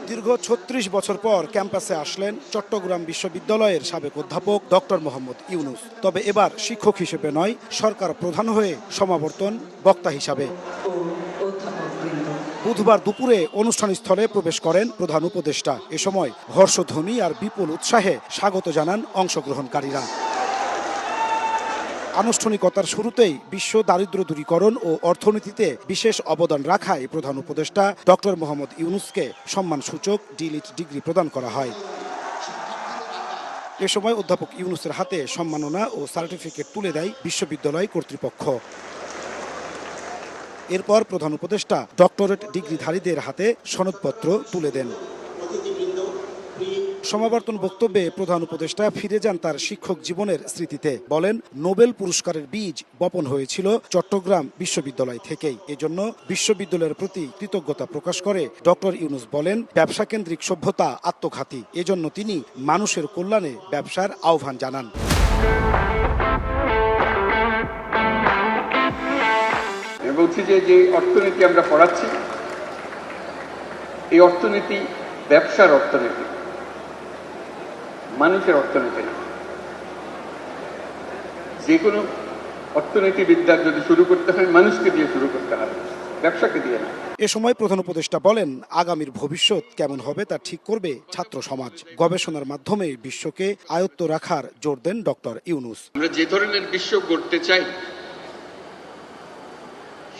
দীর্ঘ ৩৬ বছর পর ক্যাম্পাসে আসলেন চট্টগ্রাম বিশ্ববিদ্যালয়ের সাবেক অধ্যাপক ডক্টর মোহাম্মদ ইউনুস। তবে এবার শিক্ষক হিসেবে নয়, সরকার প্রধান হয়ে সমাবর্তন বক্তা হিসাবে। বুধবার দুপুরে অনুষ্ঠানস্থলে প্রবেশ করেন প্রধান উপদেষ্টা। এ সময় হর্ষধ্বনি আর বিপুল উৎসাহে স্বাগত জানান অংশগ্রহণকারীরা। আনুষ্ঠানিকতার শুরুতেই বিশ্ব দারিদ্র দূরীকরণ ও অর্থনীতিতে বিশেষ অবদান রাখায় প্রধান উপদেষ্টা ডক্টর মোহাম্মদ ইউনুসকে সম্মানসূচক ডি.লিট ডিগ্রি প্রদান করা হয়। এ সময় অধ্যাপক ইউনুসের হাতে সম্মাননা ও সার্টিফিকেট তুলে দেয় বিশ্ববিদ্যালয় কর্তৃপক্ষ। এরপর প্রধান উপদেষ্টা ডক্টরেট ডিগ্রিধারীদের হাতে সনদপত্র তুলে দেন। সমাবর্তন বক্তব্যে প্রধান উপদেষ্টা ফিরে যান তার শিক্ষক জীবনের স্মৃতিতে। বলেন, নোবেল পুরস্কারের বীজ বপন হয়েছিল চট্টগ্রাম বিশ্ববিদ্যালয় থেকেই। এজন্য বিশ্ববিদ্যালয়ের প্রতি কৃতজ্ঞতা প্রকাশ করে ডক্টর ইউনুস বলেন, ব্যবসা কেন্দ্রিক সভ্যতা আত্মঘাতী। এজন্য তিনি মানুষের কল্যাণে ব্যবসার আহ্বান জানান। বলছি যে অর্থনীতি আমরা পড়াচ্ছি, এই অর্থনীতি ব্যবসার অর্থনীতি, মানুষের অর্থনীতি না। যে কোনো অর্থনীতিবিদ্যার যদি শুরু করতে হয়, মানুষকে দিয়ে শুরু করতে হবে, ব্যবসাকে দিয়ে না। এ সময় প্রধান উপদেষ্টা বলেন, আগামীর ভবিষ্যৎ কেমন হবে তা ঠিক করবে ছাত্র সমাজ। গবেষণার মাধ্যমে বিশ্বকে আয়ত্ত রাখার জোর দেন ডক্টর ইউনুস। আমরা যে ধরনের বিশ্ব গড়তে চাই,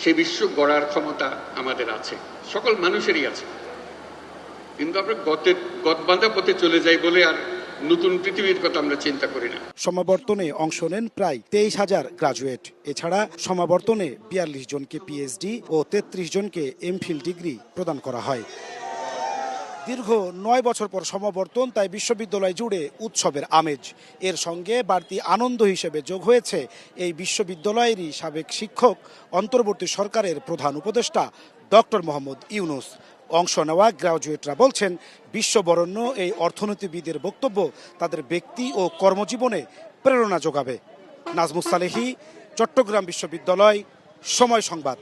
সেই বিশ্ব গড়ার ক্ষমতা আমাদের আছে, সকল মানুষেরই আছে। কিন্তু আমরা গতবান্ধা পথে চলে যাই বলে আর নতুন পৃথিবীর কথা আমরা চিন্তা করি না। সমাবর্তনে অংশ নেন প্রায় 23,000 গ্রাজুয়েট। এছাড়া সমাবর্তনে 42 জনকে পিএইচডি ও 33 জনকে এমফিল ডিগ্রি প্রদান করা হয়। দীর্ঘ 9 বছর পর সমাবর্তন, তাই বিশ্ববিদ্যালয় জুড়ে উৎসবের আমেজ। এর সঙ্গে বাড়তি আনন্দ হিসেবে যোগ হয়েছে এই বিশ্ববিদ্যালয়েরই সাবেক শিক্ষক, অন্তর্বর্তী সরকারের প্রধান উপদেষ্টা ডক্টর মোহাম্মদ ইউনুস। অংশ নেওয়া গ্রাজুয়েটরা বলছেন, বিশ্ববরেণ্য এই অর্থনীতিবিদের বক্তব্য তাদের ব্যক্তি ও কর্মজীবনে প্রেরণা যোগাবে। নাজমুস সালেহী, চট্টগ্রাম বিশ্ববিদ্যালয়, সময় সংবাদ।